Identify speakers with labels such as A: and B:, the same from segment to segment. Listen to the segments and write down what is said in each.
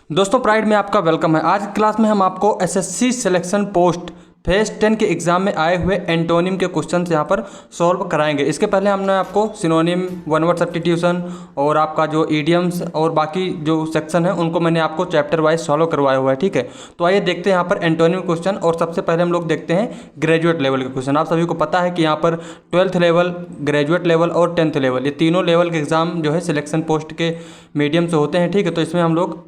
A: दोस्तों प्राइड में आपका वेलकम है। आज की क्लास में हम आपको एसएससी सिलेक्शन पोस्ट फेज 10 के एग्जाम में आए हुए एंटोनिम के क्वेश्चन यहाँ पर सॉल्व कराएंगे। इसके पहले हमने आपको सिनोनिम, वन वर्ड सब्स्टिट्यूशन और आपका जो ईडियम्स और बाकी जो सेक्शन है उनको मैंने आपको चैप्टर वाइज सॉल्व करवाया हुआ है। ठीक है, तो आइए देखते हैं यहाँ पर एंटोनिम क्वेश्चन। और सबसे पहले हम लोग देखते हैं ग्रेजुएट लेवल के क्वेश्चन। आप सभी को पता है कि यहाँ पर 12th लेवल, ग्रेजुएट लेवल और 10th लेवल, ये तीनों लेवल के एग्जाम जो है सिलेक्शन पोस्ट के मीडियम से होते हैं। ठीक है, तो इसमें हम लोग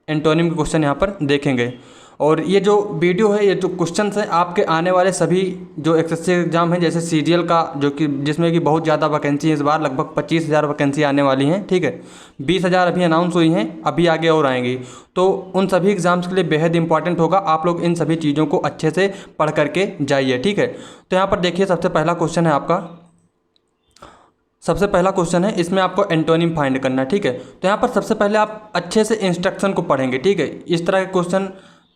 A: एंटोनिम के क्वेश्चन यहाँ पर देखेंगे। और ये जो वीडियो है, ये जो क्वेश्चन है आपके आने वाले सभी जो एसएससी एग्जाम है, जैसे सीजीएल का जो कि जिसमें कि बहुत ज़्यादा वैकेंसी है, इस बार लगभग 25,000 वैकेंसी आने वाली हैं। ठीक है, 20,000 अभी अनाउंस हुई हैं, अभी आगे और आएंगी। तो उन सभी एग्जाम्स के लिए बेहद इंपॉर्टेंट होगा, आप लोग इन सभी चीज़ों को अच्छे से पढ़ करके जाइए। ठीक है, तो यहाँ पर देखिए सबसे पहला क्वेश्चन है आपका, सबसे पहला क्वेश्चन है, इसमें आपको एंटोनिम फाइंड करना है। ठीक है, तो यहाँ पर सबसे पहले आप अच्छे से इंस्ट्रक्शन को पढ़ेंगे। ठीक है, इस तरह के क्वेश्चन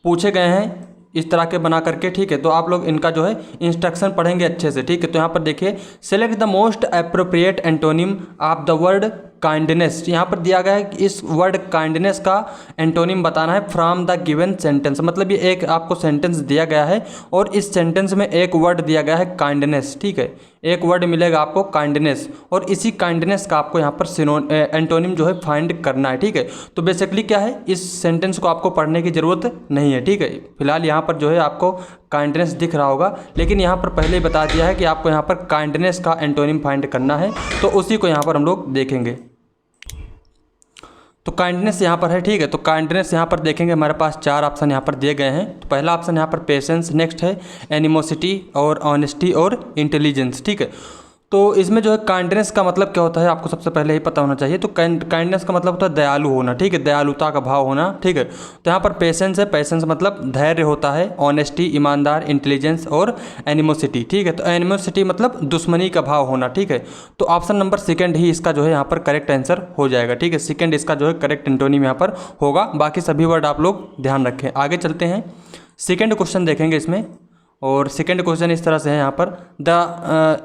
A: पूछे गए हैं इस तरह के बना करके। ठीक है, तो आप लोग इनका जो है इंस्ट्रक्शन पढ़ेंगे अच्छे से। ठीक है, तो यहाँ पर देखिए, select the most appropriate antonym of the word kindness. यहाँ पर दिया गया है कि इस वर्ड काइंडनेस का एंटोनिम बताना है फ्रॉम द गिवन सेंटेंस। मतलब ये एक आपको सेंटेंस दिया गया है और इस सेंटेंस में एक वर्ड दिया गया है काइंडनेस। ठीक है, एक वर्ड मिलेगा आपको काइंडनेस, और इसी काइंडनेस का आपको यहाँ पर एंटोनिम जो है फाइंड करना है। ठीक है, तो बेसिकली क्या है, इस सेंटेंस को आपको पढ़ने की ज़रूरत नहीं है। ठीक है, फिलहाल यहाँ पर जो है आपको काइंडनेस दिख रहा होगा, लेकिन यहाँ पर पहले ही बता दिया है कि आपको यहाँ पर काइंडनेस का एंटोनिम फाइंड करना है, तो उसी को यहाँ पर हम लोग देखेंगे। तो काइंडनेस यहाँ पर है। ठीक है, तो काइंडनेस यहाँ पर देखेंगे, हमारे पास 4 ऑप्शन यहाँ पर दिए गए हैं। तो पहला ऑप्शन यहाँ पर पेशेंस, नेक्स्ट है एनिमोसिटी और ऑनेस्टी और इंटेलिजेंस। ठीक है, तो इसमें जो है काइंडनेस का मतलब क्या होता है आपको सबसे पहले ही पता होना चाहिए। तो काइंडनेस का मतलब होता है दयालु होना। ठीक है, दयालुता का भाव होना। ठीक है, तो यहाँ पर पेशेंस है, पेशेंस मतलब धैर्य होता है, ऑनेस्टी ईमानदार, इंटेलिजेंस और एनिमोसिटी। ठीक है, तो एनिमोसिटी मतलब दुश्मनी का भाव होना। ठीक है, तो ऑप्शन नंबर सेकंड ही इसका जो है यहाँ पर करेक्ट आंसर हो जाएगा। ठीक है, सेकंड इसका जो है करेक्ट एंटोनिम यहाँ पर होगा। बाकी सभी वर्ड आप लोग ध्यान रखें। आगे चलते हैं, सेकेंड क्वेश्चन देखेंगे इसमें। और सेकंड क्वेश्चन इस तरह से है यहाँ पर,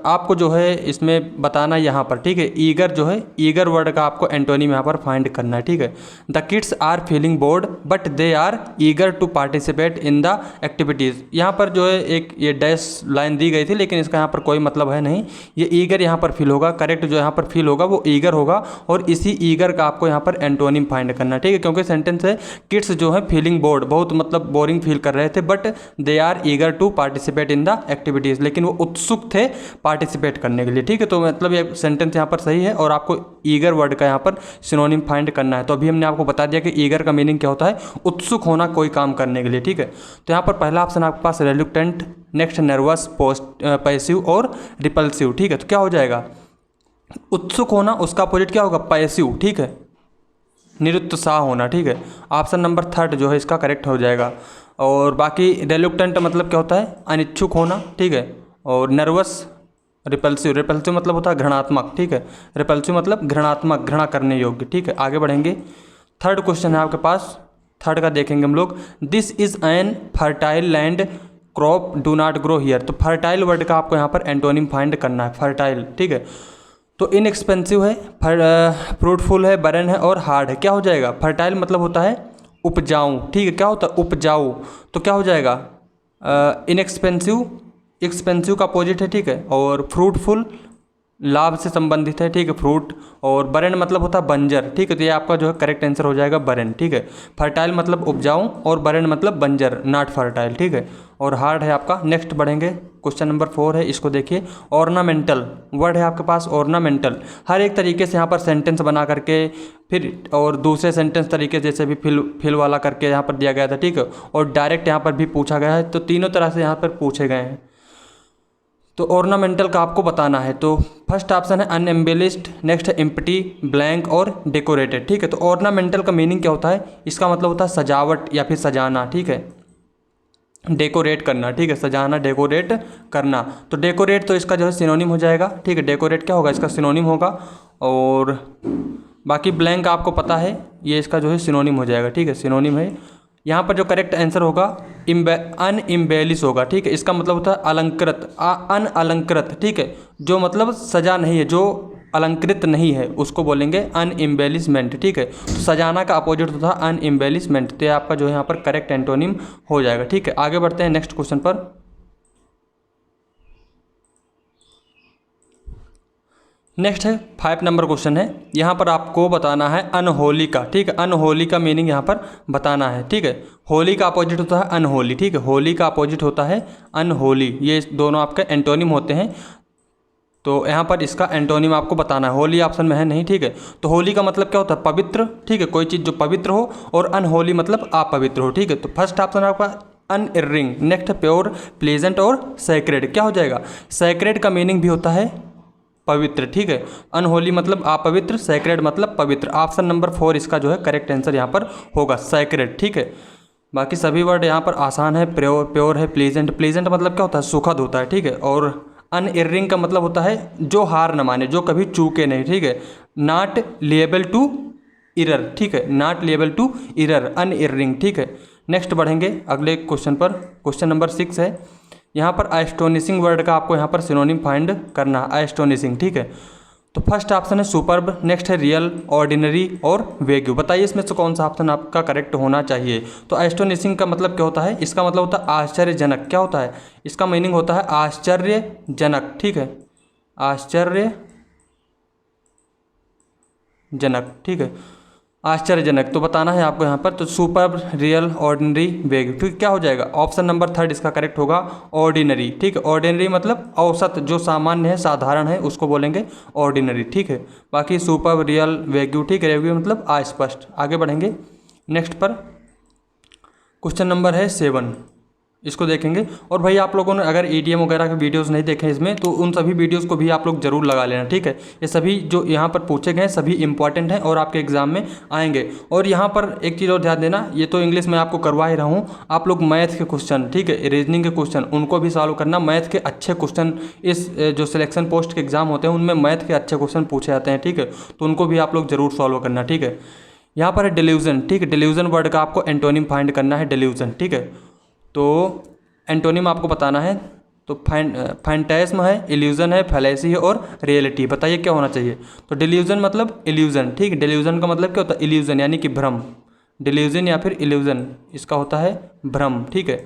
A: आपको जो है इसमें बताना यहाँ पर। ठीक है, ईगर जो है, ईगर वर्ड का आपको एंटोनिम यहाँ पर फाइंड करना है। ठीक है, the kids are feeling bored but they are eager to participate in the activities. यहाँ पर जो है एक ये डैश लाइन दी गई थी, लेकिन इसका यहाँ पर कोई मतलब है नहीं। ये ईगर यहाँ पर फील होगा, करेक्ट जो यहाँ पर फील होगा वो ईगर होगा, और इसी ईगर का आपको यहाँ पर एंटोनिम फाइंड करना है। ठीक है, क्योंकि सेंटेंस है किड्स जो है फीलिंग बोर्ड, बहुत मतलब बोरिंग फील कर रहे थे, but they are eager to participate in the activities, लेकिन वो उत्सुक थे पार्टिसिपेट करने के लिए। ठीक है, तो मतलब ये सेंटेंस यहाँ पर सही है, और आपको ईगर वर्ड का यहाँ पर सिनोनिम फाइंड करना है। तो अभी हमने आपको बता दिया कि ईगर का मीनिंग क्या होता है, उत्सुक होना कोई काम करने के लिए। ठीक है, तो यहाँ पर पहला ऑप्शन आपके पास रिलुक्टेंट, नेक्स्ट नर्वस, पैसिव और रिपल्सिव। ठीक है, तो क्या हो जाएगा, उत्सुक होना, उसका अपोजिट क्या होगा, पैसिव। ठीक है, निरुत्साह होना। ठीक है, ऑप्शन नंबर थर्ड जो है इसका करेक्ट हो जाएगा। और बाकी रेलुक्टेंट मतलब क्या होता है, अनिच्छुक होना। ठीक है, और नर्वस, रिपल्सिव, रिपल्सिव मतलब होता है घृणात्मक। ठीक है, रिपल्सिव मतलब घृणात्मक, घृणा करने योग्य। ठीक है, आगे बढ़ेंगे। थर्ड क्वेश्चन है आपके पास, थर्ड का देखेंगे हम लोग, this is an fertile land crop do not grow here. तो फर्टाइल वर्ड का आपको यहाँ पर एंटोनिम फाइंड करना है, फर्टाइल। ठीक है, तो इनएक्सपेंसिव है, फ्रूटफुल है, बरन है और हार्ड है। क्या हो जाएगा, फर्टाइल मतलब होता है उपजाऊ। ठीक है, क्या होता है, उपजाऊ, तो क्या हो जाएगा, इनएक्सपेंसिव, एक्सपेंसिव का अपोजिट है। ठीक है, और फ्रूटफुल लाभ से संबंधित है। ठीक है, फ्रूट, और बरन मतलब होता है बंजर। ठीक है, तो ये आपका जो है करेक्ट आंसर हो जाएगा बरन। ठीक है, फर्टाइल मतलब उपजाऊ और बरन मतलब बंजर, नॉट फर्टाइल। ठीक है, और हार्ड है आपका। नेक्स्ट बढ़ेंगे, क्वेश्चन नंबर 4 है, इसको देखिए। ऑर्नामेंटल वर्ड है आपके पास, ऑर्नामेंटल हर एक तरीके से यहाँ पर सेंटेंस बना करके, फिर और दूसरे सेंटेंस तरीके जैसे भी फिल वाला करके यहाँ पर दिया गया था। ठीक है, और डायरेक्ट यहाँ पर भी पूछा गया है, तो तीनों तरह से यहाँ पर पूछे गए हैं। तो ऑर्नामेंटल का आपको बताना है। तो फर्स्ट ऑप्शन है अनएम्बेलिश्ड, नेक्स्ट है एम्प्टी, ब्लैंक और डेकोरेटेड। ठीक है, तो ऑर्नामेंटल का मीनिंग क्या होता है, इसका मतलब होता है सजावट या फिर सजाना। ठीक है, डेकोरेट करना। ठीक है, सजाना, डेकोरेट करना। तो डेकोरेट तो इसका जो है सिनोनिम हो जाएगा। ठीक है, डेकोरेट क्या होगा, इसका सिनोनिम होगा। और बाकी ब्लैंक आपको पता है, ये इसका जो है सिनोनिम हो जाएगा। ठीक है, सिनोनिम है। यहाँ पर जो करेक्ट आंसर होगा अनइम्बेलिश होगा। ठीक है, इसका मतलब होता है अलंकृत, अनअलंकृत। ठीक है, जो मतलब सजा नहीं है, जो अलंकृत नहीं है उसको बोलेंगे अनएम्बेलिशमेंट, ठीक है। तो सजाना का अपोजिट होता है अनएम्बेलिशमेंट, तो ये आपका जो है यहाँ पर करेक्ट एंटोनिम हो जाएगा, ठीक है। आगे बढ़ते हैं नेक्स्ट क्वेश्चन पर। नेक्स्ट है 5 नंबर क्वेश्चन है, यहाँ पर आपको बताना है अनहोली का, ठीक है। अनहोली का मीनिंग यहाँ पर बताना है, ठीक है। होली का अपोजिट होता है अनहोली, ठीक है। होली का अपोजिट होता है अनहोली, ये दोनों आपके एंटोनिम होते हैं। तो यहाँ पर इसका एंटोनिम आपको बताना है, होली ऑप्शन में है नहीं, ठीक है। तो होली का मतलब क्या होता है, पवित्र, ठीक है, कोई चीज़ जो पवित्र हो, और अनहोली मतलब अपवित्र हो, ठीक है। तो फर्स्ट ऑप्शन आपका अनइरिंग, नेक्स्ट प्योर, प्लेजेंट और सैक्रेड। क्या हो जाएगा, सैक्रेड का मीनिंग भी होता है पवित्र, ठीक है। अनहोली मतलब अपवित्र, सैक्रेड मतलब पवित्र। ऑप्शन नंबर 4 इसका जो है करेक्ट आंसर यहाँ पर होगा, सैक्रेड, ठीक है। बाकी सभी वर्ड यहाँ पर आसान है, प्योर है, प्लेजेंट, प्लेजेंट मतलब क्या होता है, सुखद होता है, ठीक है। और अनइरिंग का मतलब होता है जो हार न माने, जो कभी चूके नहीं, ठीक है। नॉट लिएबल टू इरर, ठीक है, नॉट लिएबल टू इरर, अनइरिंग, ठीक है। नेक्स्ट बढ़ेंगे अगले क्वेश्चन पर। क्वेश्चन नंबर 6 है, यहाँ पर एस्टोनिशिंग वर्ड का आपको यहाँ पर सिनोनिम फाइंड करना है, एस्टोनिशिंग, ठीक है। तो फर्स्ट ऑप्शन है सुपर्ब, नेक्स्ट है रियल, ऑर्डिनरी और वेग्यू। बताइए इसमें से कौन सा ऑप्शन आपका करेक्ट होना चाहिए। तो एस्टोनिशिंग का मतलब क्या होता है, इसका मतलब होता है आश्चर्यजनक। क्या होता है, इसका मीनिंग होता है आश्चर्यजनक, ठीक है, आश्चर्यजनक, ठीक है, आश्चर्यजनक। तो बताना है आपको यहाँ पर, तो सुपर, रियल, ऑर्डिनरी, वेग, ठीक, क्या हो जाएगा, ऑप्शन नंबर 3 इसका करेक्ट होगा, ऑर्डिनरी, ठीक है। ऑर्डिनरी मतलब औसत, जो सामान्य है, साधारण है, उसको बोलेंगे ऑर्डिनरी, ठीक है। बाकी सुपर, रियल, वेग्यू, ठीक है, वेग्यू मतलब अस्पष्ट। आगे बढ़ेंगे नेक्स्ट पर। क्वेश्चन नंबर है 7, इसको देखेंगे। और भाई आप लोगों ने अगर ईडीएम वगैरह के वीडियोस नहीं देखे इसमें, तो उन सभी वीडियोस को भी आप लोग जरूर लगा लेना, ठीक है। ये सभी जो यहाँ पर पूछे गए सभी इंपॉर्टेंट हैं और आपके एग्जाम में आएंगे। और यहाँ पर एक चीज़ और ध्यान देना, ये तो इंग्लिश में आपको करवा ही रहा हूँ, आप लोग मैथ के क्वेश्चन, ठीक है, रीजनिंग के क्वेश्चन, उनको भी सॉल्व करना। मैथ के अच्छे क्वेश्चन, इस जो सिलेक्शन पोस्ट के एग्जाम होते हैं उनमें मैथ के अच्छे क्वेश्चन पूछे जाते हैं, ठीक है। तो उनको भी आप लोग जरूर सॉल्व करना, ठीक है। यहाँ पर है डिल्यूजन, ठीक है, डिल्यूजन वर्ड का आपको एंटोनिम फाइंड करना है, डिल्यूजन, ठीक है। तो एंटोनिम आपको बताना है, तो फैंटास्म है, इल्यूजन है, फैलेसी है और रियलिटी। बताइए क्या होना चाहिए। तो डिल्यूजन मतलब इल्यूजन, ठीक है, डिल्यूजन का मतलब क्या होता है, इल्यूजन यानी कि भ्रम, डिल्यूजन या फिर इल्यूजन इसका होता है भ्रम, ठीक है।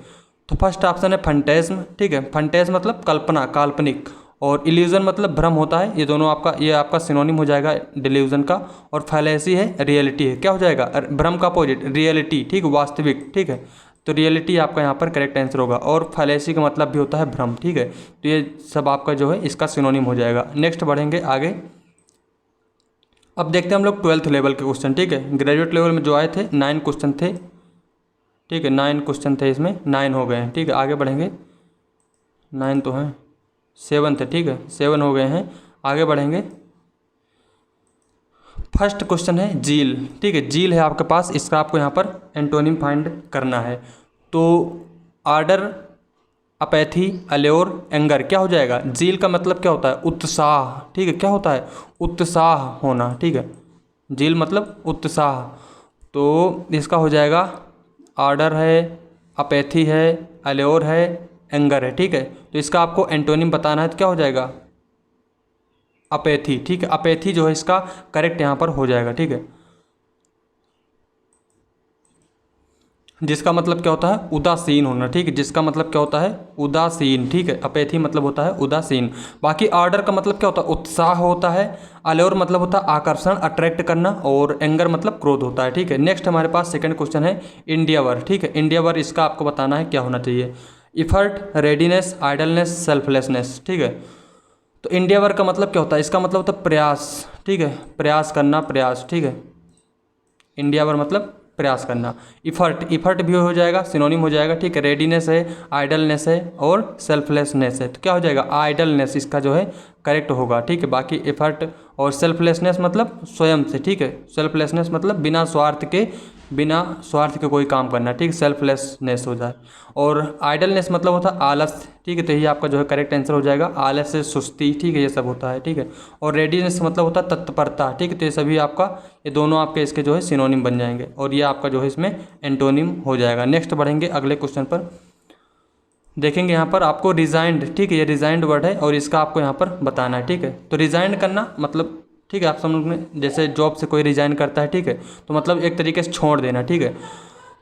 A: तो फर्स्ट ऑप्शन है फैंटास्म, ठीक है, फैंटास्म मतलब कल्पना, काल्पनिक, और इल्यूजन मतलब भ्रम होता है। ये दोनों आपका, ये आपका सिनोनिम हो जाएगा डिल्यूजन का। और फैलेसी है, रियलिटी है, क्या हो जाएगा, भ्रम का अपोजिट रियलिटी, ठीक, वास्तविक, ठीक है। तो रियलिटी आपका यहाँ पर करेक्ट आंसर होगा। और फैलेसी का मतलब भी होता है भ्रम, ठीक है। तो ये सब आपका जो है इसका सिनोनिम हो जाएगा। नेक्स्ट बढ़ेंगे आगे। अब देखते हैं हम लोग 12th लेवल के क्वेश्चन, ठीक है। ग्रेजुएट लेवल में जो आए थे 9 क्वेश्चन थे, ठीक है, 9 क्वेश्चन थे, इसमें 9 हो गए हैं, ठीक है। आगे बढ़ेंगे, 9 तो हैं, 7 थे, ठीक है, 7 हो गए हैं। आगे बढ़ेंगे। फर्स्ट क्वेश्चन है झील, ठीक है, झील है आपके पास, इसका आपको यहाँ पर एंटोनिम फाइंड करना है। तो आर्डर, अपैथी, अल्योर, एंगर, क्या हो जाएगा। झील का मतलब क्या होता है, उत्साह, ठीक है, क्या होता है, उत्साह होना, ठीक है, झील मतलब उत्साह। तो इसका हो जाएगा आर्डर है, अपैथी है, अल्योर है, एंगर है, ठीक है। तो इसका आपको एंटोनिम बताना है, तो क्या हो जाएगा, अपैथी, ठीक है, अपैथी जो है इसका करेक्ट यहाँ पर हो जाएगा, ठीक है। जिसका मतलब क्या होता है, उदासीन होना, ठीक है, जिसका मतलब क्या होता है, उदासीन, ठीक है। अपैथी मतलब होता है उदासीन। बाकी आर्डर का मतलब क्या होता है, उत्साह होता है। अल्योर मतलब होता है आकर्षण, अट्रैक्ट करना। और एंगर मतलब क्रोध होता है, ठीक है। नेक्स्ट हमारे पास सेकंड क्वेश्चन है इंडियावर, ठीक है। इंडियावर इसका आपको बताना है क्या होना चाहिए। इफर्ट, रेडीनेस, आइडलनेस, सेल्फलेसनेस, ठीक है। तो इंडियावर का मतलब क्या होता है, इसका मतलब होता है प्रयास, ठीक है, प्रयास करना, प्रयास, ठीक है। इंडियावर मतलब प्रयास करना। इफर्ट भी हो जाएगा, सिनोनिम हो जाएगा, ठीक है। रेडीनेस है, आइडलनेस है और सेल्फलेसनेस है, तो क्या हो जाएगा, आइडलनेस इसका जो है करेक्ट होगा, ठीक है। बाकी इफर्ट और सेल्फलेसनेस मतलब स्वयं से, ठीक है। सेल्फलेसनेस मतलब बिना स्वार्थ के कोई काम करना, ठीक, सेल्फलेसनेस हो जाए। और आइडलनेस मतलब होता है आलस, ठीक है। तो यही आपका जो है करेक्ट आंसर हो जाएगा, आलस से सुस्ती, ठीक है, ये सब होता है, ठीक है। और रेडीनेस मतलब होता है तत्परता, ठीक है। तो ये सभी आपका, ये दोनों आपके इसके जो है सिनोनिम बन जाएंगे और ये आपका जो है इसमें एंटोनिम हो जाएगा। नेक्स्ट बढ़ेंगे अगले क्वेश्चन पर। देखेंगे यहाँ पर आपको रिजाइंड, ठीक है, ये रिजाइंड वर्ड है और इसका आपको यहाँ पर बताना है, ठीक है। तो रिजाइंड करना मतलब ठीक है। आप समझ में, जैसे जॉब से कोई रिजाइन करता है, ठीक है, तो मतलब एक तरीके से छोड़ देना, ठीक है।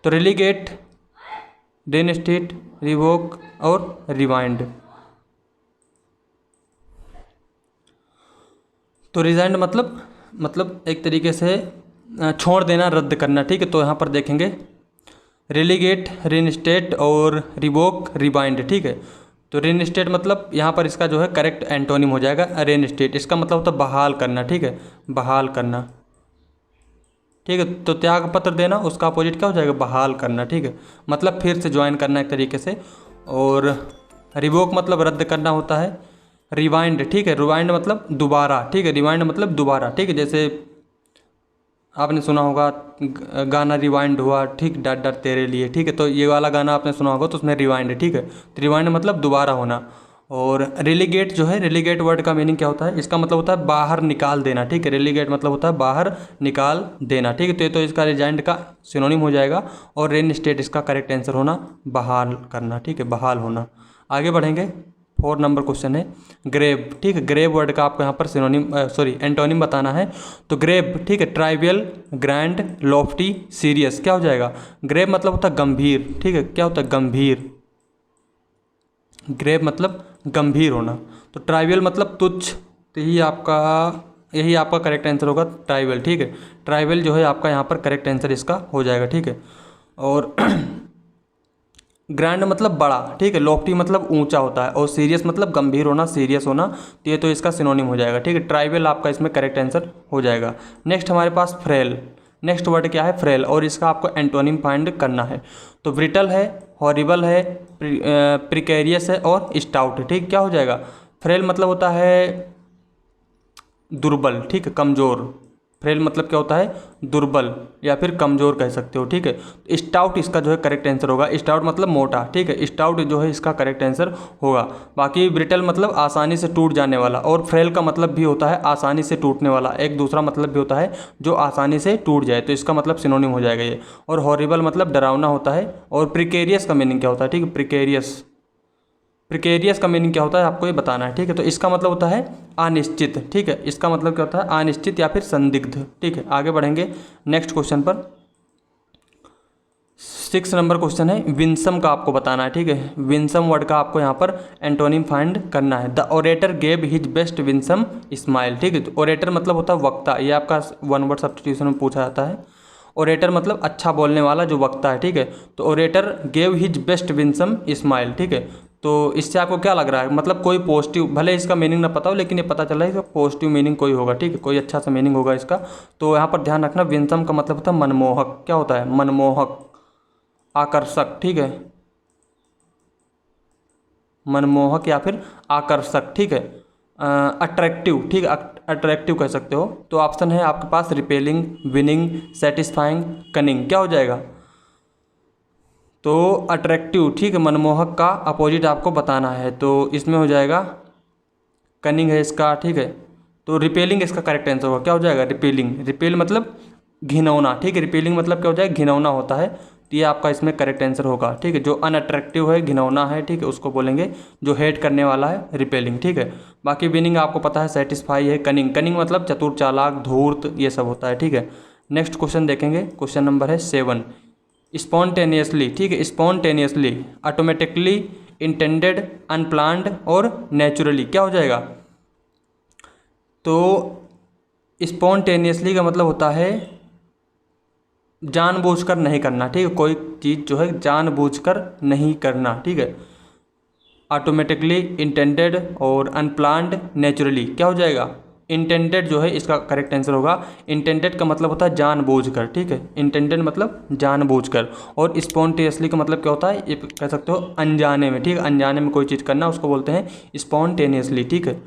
A: तो रिलीगेट, रेइनस्टेट, रिवोक और रिवाइंड। तो रिजाइंड मतलब एक तरीके से छोड़ देना, रद्द करना, ठीक है। तो यहाँ पर देखेंगे रिलीगेट, रेइनस्टेट और रिवोक, रिवाइंड, ठीक है। तो रेइनस्टेट मतलब यहाँ पर इसका जो है करेक्ट एंटोनिम हो जाएगा रेइनस्टेट। इसका मतलब होता है बहाल करना, ठीक है, बहाल करना, ठीक है। तो त्याग पत्र देना, उसका अपोजिट क्या हो जाएगा, बहाल करना, ठीक है, मतलब फिर से ज्वाइन करना एक तरीके से। और रिवोक मतलब रद्द करना होता है। रिवाइंड, ठीक है, रिवाइंड मतलब दोबारा, ठीक है, रिवाइंड मतलब दोबारा, ठीक है। जैसे आपने सुना होगा गाना रिवाइंड हुआ, ठीक, डर डर तेरे लिए, ठीक है। तो ये वाला गाना आपने सुना होगा, तो उसमें रिवाइंड है, ठीक है। तो रिवाइंड मतलब दोबारा होना। और रिलीगेट जो है, रिलीगेट वर्ड का मीनिंग क्या होता है, इसका मतलब होता है बाहर निकाल देना, ठीक है। रिलीगेट मतलब होता है बाहर निकाल देना, ठीक है। तो ये तो इसका रिजाइंड का सिनोनिम हो जाएगा। और रेइनस्टेट इसका करेक्ट आंसर होना बहाल करना, ठीक है, बहाल होना। आगे बढ़ेंगे, 4 नंबर क्वेश्चन है ग्रेव, ठीक है। ग्रेव वर्ड का आपको यहाँ पर सिनोनिम एंटोनिम बताना है। तो ग्रेव, ठीक है, ट्राइवियल, ग्रैंड, लॉफ्टी, सीरियस, क्या हो जाएगा। ग्रेव मतलब होता है गंभीर, ठीक है, क्या होता है, गंभीर। ग्रेव मतलब गंभीर होना। तो ट्राइवियल मतलब तुच्छ, तो यही आपका करेक्ट आंसर होगा, ट्राइवियल, ठीक है। ट्राइवियल जो है आपका यहाँ पर करेक्ट आंसर इसका हो जाएगा, ठीक है। और ग्रैंड मतलब बड़ा, ठीक है। लॉफ्टी मतलब ऊंचा होता है। और सीरियस मतलब गंभीर होना, सीरियस होना। तो ये तो इसका सिनोनिम हो जाएगा, ठीक है। ट्राइबल आपका इसमें करेक्ट आंसर हो जाएगा। नेक्स्ट हमारे पास फ्रेल। नेक्स्ट वर्ड क्या है, फ्रेल, और इसका आपको एंटोनिम फाइंड करना है। तो ब्रिटल है, हॉरिबल है, प्रिकेरियस है और स्टाउट है, ठीक। क्या हो जाएगा, फ्रेल मतलब होता है दुर्बल, ठीक है, कमज़ोर। फ्रेल मतलब क्या होता है, दुर्बल या फिर कमज़ोर कह सकते हो, ठीक है। स्टाउट इसका जो है करेक्ट आंसर होगा। स्टाउट मतलब मोटा, ठीक है। स्टाउट जो है इसका करेक्ट आंसर होगा। बाकी ब्रिटल मतलब आसानी से टूट जाने वाला, और फ्रेल का मतलब भी होता है आसानी से टूटने वाला। एक दूसरा मतलब भी होता है जो आसानी से टूट जाए, तो इसका मतलब सिनोनिम हो जाएगा ये। और हॉरिबल मतलब डरावना होता है। और प्रिकेरियस का मीनिंग क्या होता है, ठीक है, प्रिकेरियस। प्रिकेरियस का मीनिंग क्या होता है आपको ये बताना है, ठीक है। तो इसका मतलब होता है अनिश्चित, ठीक है। इसका मतलब क्या होता है, अनिश्चित या फिर संदिग्ध, ठीक है। आगे बढ़ेंगे नेक्स्ट क्वेश्चन पर। 6 नंबर क्वेश्चन है विंसम का आपको बताना है, ठीक है। विंसम वर्ड का आपको यहाँ पर एंटोनिम फाइंड करना है। The orator gave his best Winsome smile, ठीक है। तो ओरेटर मतलब होता है वक्ता, ये आपका 1 वर्ड सब्स्टिट्यूशन में पूछा जाता है। ओरेटर मतलब अच्छा बोलने वाला जो वक्ता है, ठीक है। तो orator gave his best Winsome smile, ठीक है। तो इससे आपको क्या लग रहा है, मतलब कोई पॉजिटिव, भले इसका मीनिंग ना पता हो, लेकिन ये पता चला है कि पॉजिटिव मीनिंग कोई होगा, ठीक है, कोई अच्छा सा मीनिंग होगा इसका। तो यहाँ पर ध्यान रखना, विंसम का मतलब होता है मनमोहक, क्या होता है, मनमोहक, आकर्षक, ठीक है, मनमोहक या फिर आकर्षक, ठीक है। अट्रैक्टिव, ठीक है, अट्रैक्टिव कह सकते हो। तो ऑप्शन है आपके पास रिपेलिंग, विनिंग, सेटिस्फाइंग, कनिंग, क्या हो जाएगा। तो अट्रैक्टिव, ठीक है, मनमोहक का अपोजिट आपको बताना है, तो इसमें हो जाएगा कनिंग है इसका, ठीक है। तो रिपेलिंग इसका करेक्ट आंसर होगा, क्या हो जाएगा, रिपेलिंग। रिपेल मतलब घिनौना, ठीक है। रिपेलिंग मतलब क्या हो जाएगा, घिनौना होता है। तो ये आपका इसमें करेक्ट आंसर होगा, ठीक है। जो अनअट्रैक्टिव है, घिनौना है, ठीक है, उसको बोलेंगे जो हेट करने वाला है, रिपेलिंग, ठीक है। बाकी विनिंग आपको पता है, सेटिस्फाई है। कनिंग, कनिंग मतलब चतुर, चालाक, धूर्त, ये सब होता है, ठीक है। नेक्स्ट क्वेश्चन देखेंगे, क्वेश्चन नंबर है 7। स्पॉन्टेनियसली, ठीक है, स्पॉन्टेनियसली, ऑटोमेटिकली, इंटेंडेड, अनप्लान्ड और नेचुरली, क्या हो जाएगा। तो स्पॉन्टेनियसली का मतलब होता है जानबूझकर नहीं करना, ठीक है, कोई चीज़ जो है जानबूझकर नहीं करना, ठीक है। ऑटोमेटिकली, इंटेंडेड और अनप्लान्ड, नेचुरली, क्या हो जाएगा, इंटेंडेड जो है इसका करेक्ट आंसर होगा। इंटेंडेड का मतलब होता है जानबूझकर, ठीक है, इंटेंडेड मतलब जानबूझकर। और स्पॉन्टेनियसली का मतलब क्या होता है, ये कह सकते हो अनजाने में, ठीक है, अनजाने में कोई चीज़ करना, उसको बोलते हैं स्पॉन्टेनियसली, ठीक है।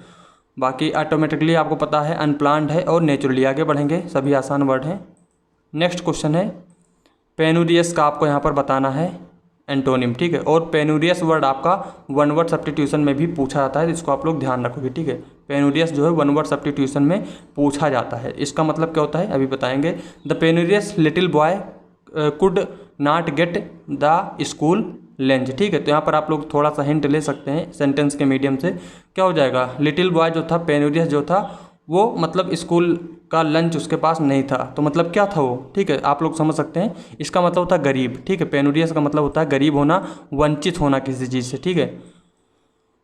A: बाकी ऑटोमेटिकली आपको पता है, अनप्लान्ड है और नेचुरली। आगे बढ़ेंगे, सभी आसान वर्ड हैं। नेक्स्ट क्वेश्चन है पेनूरियस का आपको यहाँ पर बताना है एंटोनिम, ठीक है। और पेनूरियस वर्ड आपका 1 वर्ड सब्स्टिट्यूशन में भी पूछा जाता है, तो इसको आप लोग ध्यान रखोगे, ठीक है। पेनूरियस जो है 1 वर्ड सब्स्टिट्यूशन में पूछा जाता है। इसका मतलब क्या होता है अभी बताएंगे। The penurious little boy could not get the school lunch, ठीक है। तो यहाँ पर आप लोग थोड़ा सा हिंट ले सकते हैं सेंटेंस के मीडियम से। क्या हो जाएगा, लिटिल बॉय जो था, पेनूरियस जो था, वो मतलब स्कूल का लंच उसके पास नहीं था। तो मतलब क्या था वो, ठीक है, आप लोग समझ सकते हैं। इसका मतलब होता है गरीब, ठीक है। पेनूरियस का मतलब होता है गरीब होना, वंचित होना किसी चीज़ से, ठीक है।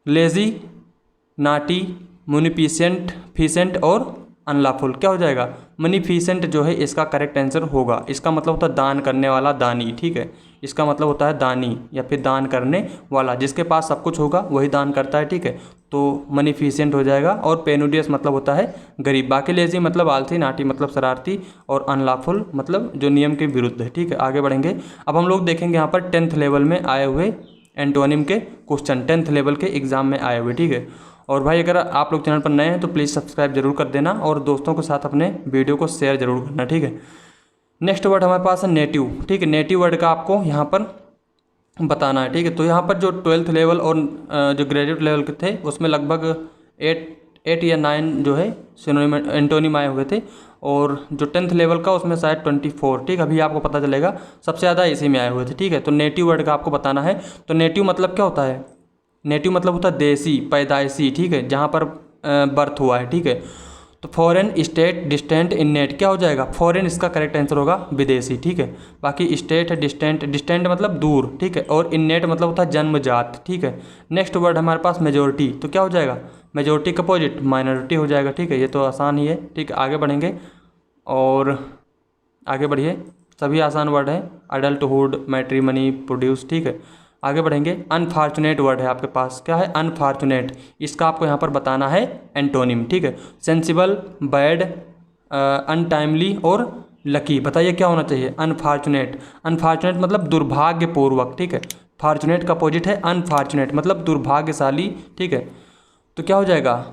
A: लेजी, नाटी, मुनिफिसेंट, फिसेंट और अनलॉफुल क्या हो जाएगा, मनीफिसेंट जो है इसका करेक्ट आंसर होगा। इसका मतलब होता है दान करने वाला, दानी, ठीक है। इसका मतलब होता है दानी या फिर दान करने वाला, जिसके पास सब कुछ होगा वही दान करता है, ठीक है। तो मनीफिसेंट हो जाएगा। और पेनूडियस मतलब होता है गरीब। बाकी लेजी मतलब आलसी, नाटी मतलब शरारती, और अनलॉफुल मतलब जो नियम के विरुद्ध है, ठीक है। आगे बढ़ेंगे। अब हम लोग देखेंगे यहाँ पर 10th लेवल में आए हुए एंटोनिम के क्वेश्चन, 10th लेवल के एग्जाम में आए हुए, ठीक है। और भाई अगर आप लोग चैनल पर नए हैं तो प्लीज़ सब्सक्राइब जरूर कर देना और दोस्तों के साथ अपने वीडियो को शेयर जरूर करना, ठीक है। नेक्स्ट वर्ड हमारे पास है नेटिव, ठीक है। नेटिव वर्ड का आपको यहाँ पर बताना है, ठीक है। तो यहाँ पर जो 12th लेवल और जो ग्रेजुएट लेवल के थे उसमें लगभग 8 या 9 जो है सिनोनिम एंटोनिम आए हुए थे, और जो 10th लेवल का उसमें शायद 24, ठीक। अभी आपको पता चलेगा, सबसे ज़्यादा इसी में आए हुए थे, ठीक है। तो नेटिव वर्ड का आपको बताना है। तो नेटिव मतलब क्या होता है, नेटिव मतलब होता है देसी, पैदाइशी, ठीक है, जहाँ पर बर्थ हुआ है, ठीक है। तो फॉरेन, स्टेट, डिस्टेंट, इननेट क्या हो जाएगा, फॉरेन इसका करेक्ट आंसर होगा, विदेशी, ठीक है। बाकी स्टेट है, डिस्टेंट, डिस्टेंट मतलब दूर, ठीक है। और इननेट मतलब होता है जन्मजात, ठीक है। नेक्स्ट वर्ड हमारे पास मेजोरिटी, तो क्या हो जाएगा, मेजोरिटी का अपोजिट माइनॉरिटी हो जाएगा, ठीक है। ये तो आसान ही है, ठीक है। आगे बढ़ेंगे और आगे बढ़िए, सभी आसान वर्ड है। अडल्टहुड, मैट्रिमनी, प्रोड्यूस, ठीक है। आगे बढ़ेंगे। अनफॉर्चुनेट वर्ड है आपके पास, क्या है, अनफॉर्चुनेट। इसका आपको यहाँ पर बताना है एंटोनिम, ठीक है। सेंसिबल, बैड, अनटाइमली और लकी। बताइए क्या होना चाहिए, अनफॉर्चुनेट। अनफॉर्चुनेट मतलब दुर्भाग्यपूर्वक, ठीक है। फॉर्चुनेट का अपोजिट है अनफॉर्चुनेट मतलब दुर्भाग्यशाली, ठीक है। तो क्या हो जाएगा,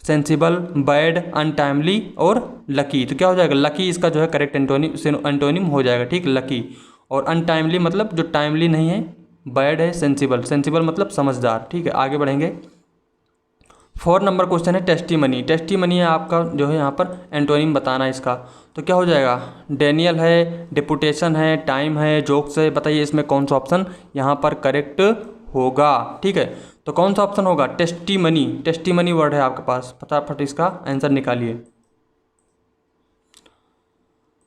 A: सेंसिबल, बैड, अनटाइमली और लकी। तो क्या हो जाएगा, लकी इसका जो है करेक्ट एंटोनिम हो जाएगा, ठीक, लकी। और अनटाइमली मतलब जो टाइमली नहीं है, बैड है, सेंसिबल, सेंसिबल मतलब समझदार, ठीक है। आगे बढ़ेंगे। 4 नंबर क्वेश्चन है टेस्टीमनी। टेस्टीमनी है आपका जो है यहाँ पर एंटोनिम बताना है इसका। तो क्या हो जाएगा, डेनियल है, डिपुटेशन है, टाइम है, जोक्स है। बताइए इसमें कौन सा ऑप्शन यहाँ पर करेक्ट होगा, ठीक है। तो कौन सा ऑप्शन होगा, टेस्टीमनी। टेस्टीमनी वर्ड है आपके पास, फटाफट इसका आंसर निकालिए।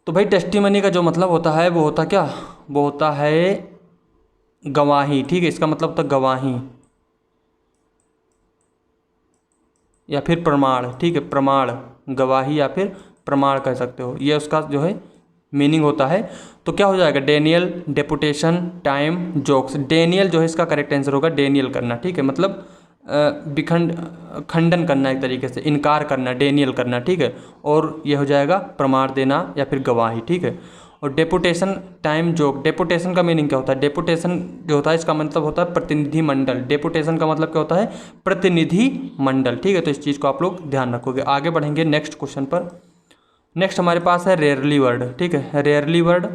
A: तो भाई टेस्टीमनी का जो मतलब होता है वो होता क्या, वो होता है गवाही, ठीक है। इसका मतलब होता है गवाही या फिर प्रमाण, ठीक है, प्रमाण, गवाही या फिर प्रमाण कह सकते हो, ये उसका जो है मीनिंग होता है। तो क्या हो जाएगा, Daniel, deputation, time, jokes. Daniel जो है इसका करेक्ट आंसर होगा, डेनियल करना, ठीक है, मतलब खंडन करना, एक तरीके से इनकार करना, डेनियल करना, ठीक है। और ये हो जाएगा प्रमाण देना या फिर गवाही, ठीक है। और डेपुटेशन, टाइम, जोक। डेपुटेशन का मीनिंग क्या होता है, डेपुटेशन जो होता है इसका मतलब होता है प्रतिनिधि मंडल। डेपुटेशन का मतलब क्या होता है, प्रतिनिधि मंडल, ठीक है। तो इस चीज़ को आप लोग ध्यान रखोगे। आगे बढ़ेंगे नेक्स्ट क्वेश्चन पर। नेक्स्ट हमारे पास है रेयरली वर्ड, ठीक है। रेयरली वर्ड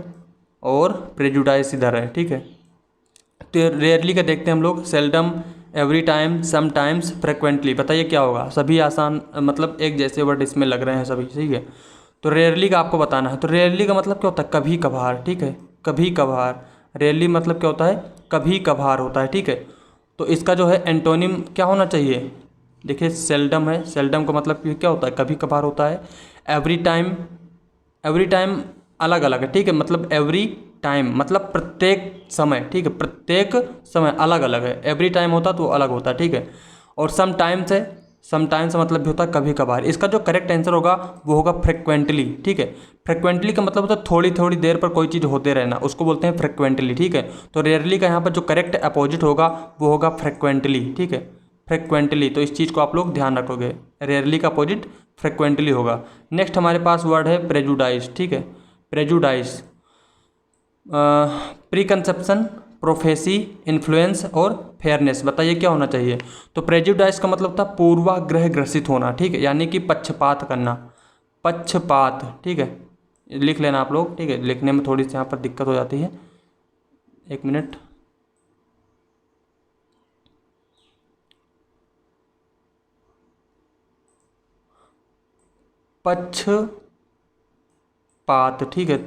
A: और प्रेजुडाइस इधर है, ठीक है। तो रेयरली का देखते हैं हम लोग, seldom, every time, sometimes, frequently. बताइए क्या होगा, सभी आसान मतलब एक जैसे वर्ड इसमें लग रहे हैं सभी, ठीक है। तो रेयरली का आपको बताना है। तो रेयरली का मतलब क्या होता है, कभी कभार, ठीक है, कभी कभार। रेयरली मतलब क्या होता है, कभी कभार होता है, ठीक है। तो इसका जो है एंटोनिम क्या होना चाहिए, देखिए सेल्डम है, सेल्डम का मतलब क्या होता है, कभी कभार होता है। एवरी टाइम, एवरी टाइम अलग अलग है, ठीक है, मतलब एवरी टाइम मतलब प्रत्येक समय, ठीक है, प्रत्येक समय अलग अलग है। एवरी टाइम होता तो अलग होता, ठीक है। और सम टाइम्स है, सम टाइम्स मतलब भी होता है कभी कभार। इसका जो करेक्ट आंसर होगा वो होगा फ्रिक्वेंटली, ठीक है। फ्रिक्वेंटली का मतलब होता है थोड़ी थोड़ी देर पर कोई चीज़ होते रहना, उसको बोलते हैं फ्रिक्वेंटली, ठीक है। तो रेयरली का यहाँ पर जो करेक्ट अपोजिट होगा वो होगा फ्रिक्वेंटली, ठीक है, फ्रिक्वेंटली। तो इस चीज़ को आप लोग ध्यान रखोगे, रेयरली का अपोजिट फ्रिक्वेंटली होगा। नेक्स्ट हमारे पास वर्ड है प्रेजुडाइज, ठीक है। प्रेजुडाइज, प्रीकंसेप्शन, प्रोफेसी, इन्फ्लुएंस और फेयरनेस। बताइए क्या होना चाहिए। तो प्रेजुडाइज का मतलब था पूर्वाग्रह ग्रसित होना, ठीक है, यानी कि पक्षपात करना, पक्षपात, ठीक है। लिख लेना आप लोग, ठीक है, लिखने में थोड़ी सी यहाँ पर दिक्कत हो जाती है, एक मिनट। पक्षपात, ठीक है,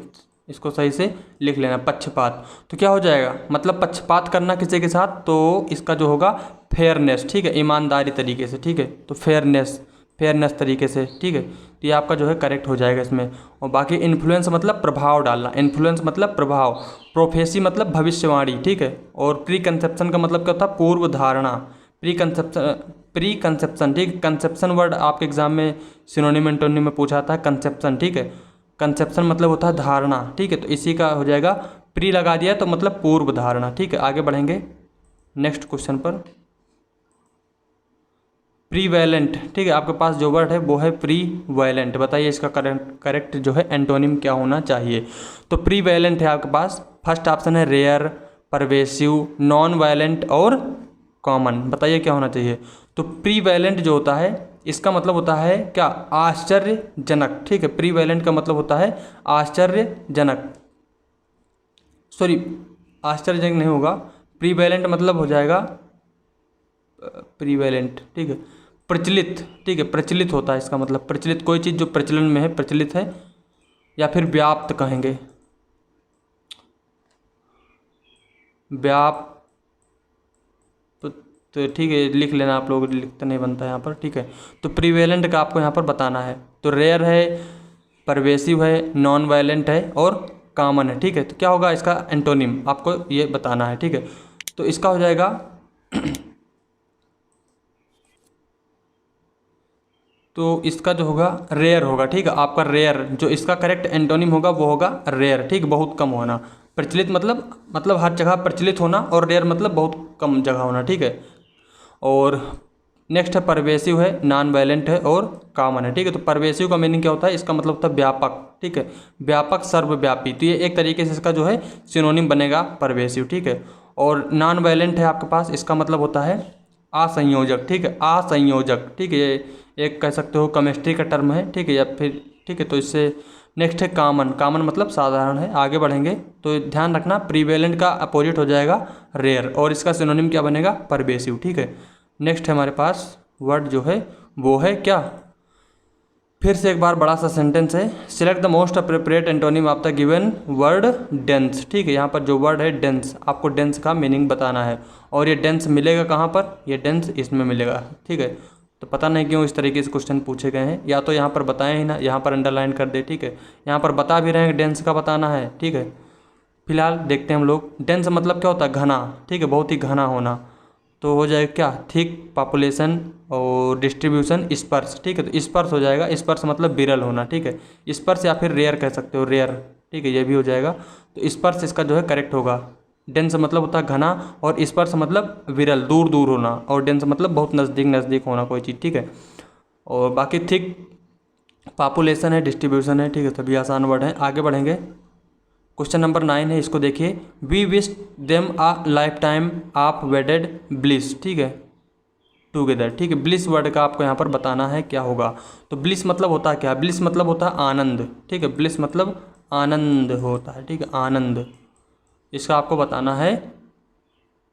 A: इसको सही से लिख लेना, पक्षपात। तो क्या हो जाएगा, मतलब पक्षपात करना किसी के साथ, तो इसका जो होगा फेयरनेस, ठीक है, ईमानदारी तरीके से, ठीक है। तो फेयरनेस, फेयरनेस तरीके से, ठीक है। तो ये आपका जो है करेक्ट हो जाएगा इसमें। और बाकी इन्फ्लुएंस मतलब प्रभाव डालना, इन्फ्लुएंस मतलब प्रभाव, प्रोफेसी मतलब भविष्यवाणी, ठीक है। और प्री कंसेप्शन का मतलब क्या होता है, पूर्व धारणा, प्री कंसेप्शन, ठीक है। कंसेप्शन वर्ड आपके एग्जाम में सिनोनिम एंटोनिम में पूछा था, कंसेप्शन, ठीक है। कंसेप्शन मतलब होता है धारणा, ठीक है। तो इसी का हो जाएगा, प्री लगा दिया तो मतलब पूर्व धारणा, ठीक है। आगे बढ़ेंगे नेक्स्ट क्वेश्चन पर। प्रीवैलेंट, ठीक है, आपके पास जो वर्ड है वो है प्रीवैलेंट। बताइए इसका करेक्ट जो है एंटोनिम क्या होना चाहिए। तो प्रीवैलेंट है आपके पास, फर्स्ट ऑप्शन है रेयर, परवेसिव, नॉन वायलेंट और कॉमन। बताइए क्या होना चाहिए। तो प्रीवैलेंट जो होता है इसका मतलब होता है क्या, आश्चर्यजनक, ठीक है। प्रीवैलेंट का मतलब होता है आश्चर्यजनक, सॉरी आश्चर्यजनक नहीं होगा, प्रीवैलेंट मतलब हो जाएगा प्रीवैलेंट, ठीक है, प्रचलित, ठीक है। प्रचलित होता है इसका मतलब, प्रचलित कोई चीज़ जो प्रचलन में है, प्रचलित है। या फिर व्याप्त कहेंगे, व्याप, तो ठीक है लिख लेना आप लोग, लिखते नहीं बनता है यहाँ पर, ठीक है। तो प्रीवेलेंट का आपको यहाँ पर बताना है। तो रेयर है, परवेसिव है, नॉन वायलेंट है और कॉमन है, ठीक है। तो क्या होगा इसका एंटोनिम, आपको ये बताना है, ठीक है। तो इसका हो जाएगा तो इसका जो होगा रेयर होगा, ठीक है। आपका रेयर जो इसका करेक्ट एंटोनिम होगा वो होगा रेयर, ठीक, बहुत कम होना। प्रचलित मतलब हर जगह प्रचलित होना, और रेयर मतलब बहुत कम जगह होना, ठीक है। और नेक्स्ट है परवेसिव है, नॉन वायलेंट है और कॉमन है, ठीक है। तो परवेसिव का मीनिंग क्या होता है, इसका मतलब होता है व्यापक, ठीक है, व्यापक, सर्वव्यापी। तो ये एक तरीके से इसका जो है सिनोनिम बनेगा परवेसिव, ठीक है। और नॉन वायलेंट है आपके पास, इसका मतलब होता है असंयोजक, ठीक है, असंयोजक, ठीक है। ये एक कह सकते हो केमिस्ट्री का टर्म है, ठीक है, या फिर ठीक है। तो इससे नेक्स्ट है कॉमन, कॉमन मतलब साधारण है। आगे बढ़ेंगे तो ध्यान रखना प्रीवेलेंट का अपोजिट हो जाएगा रेयर, और इसका सिनोनिम क्या बनेगा, परवेसिव, ठीक है। नेक्स्ट है हमारे पास वर्ड जो है वो है क्या, फिर से एक बार बड़ा सा सेंटेंस है, select the most appropriate antonym of the given word dense, ठीक है। यहाँ पर जो वर्ड है डेंस, आपको डेंस का मीनिंग बताना है। और ये डेंस मिलेगा कहाँ पर, ये डेंस इसमें मिलेगा, ठीक है। तो पता नहीं क्यों इस तरीके से क्वेश्चन पूछे गए हैं, या तो यहाँ पर बताएं ही ना, यहाँ पर अंडरलाइन कर दे, ठीक है। यहाँ पर बता भी रहे हैं डेंस का बताना है, ठीक है। फिलहाल देखते हैं हम लोग, डेंस मतलब क्या होता है, घना, ठीक है, बहुत ही घना होना। तो हो जाएगा क्या, थिक, पॉपुलेशन और डिस्ट्रीब्यूशन, स्पर्श, ठीक है। तो स्पर्श हो जाएगा, स्पर्श मतलब विरल होना, ठीक है। स्पर्श या फिर रेयर कह सकते हो, रेयर, ठीक है, ये भी हो जाएगा। तो स्पर्श इसका जो है करेक्ट होगा। डेंस मतलब होता है घना, और स्पर्श मतलब विरल, दूर दूर होना, और डेंस मतलब बहुत नज़दीक नज़दीक होना कोई चीज़, ठीक है। और बाकी थिक, पॉपुलेशन है, डिस्ट्रीब्यूशन है, ठीक है। सभी आसान वर्ड हैं। आगे बढ़ेंगे, क्वेश्चन नंबर 9 है, इसको देखिए। We wish them a lifetime of wedded bliss, ठीक है, टुगेदर, ठीक है। ब्लिस वर्ड का आपको यहाँ पर बताना है क्या होगा। तो ब्लिस मतलब होता है क्या, ब्लिस मतलब होता है आनंद, ठीक है। ब्लिस मतलब आनंद होता है, ठीक है, आनंद। इसका आपको बताना है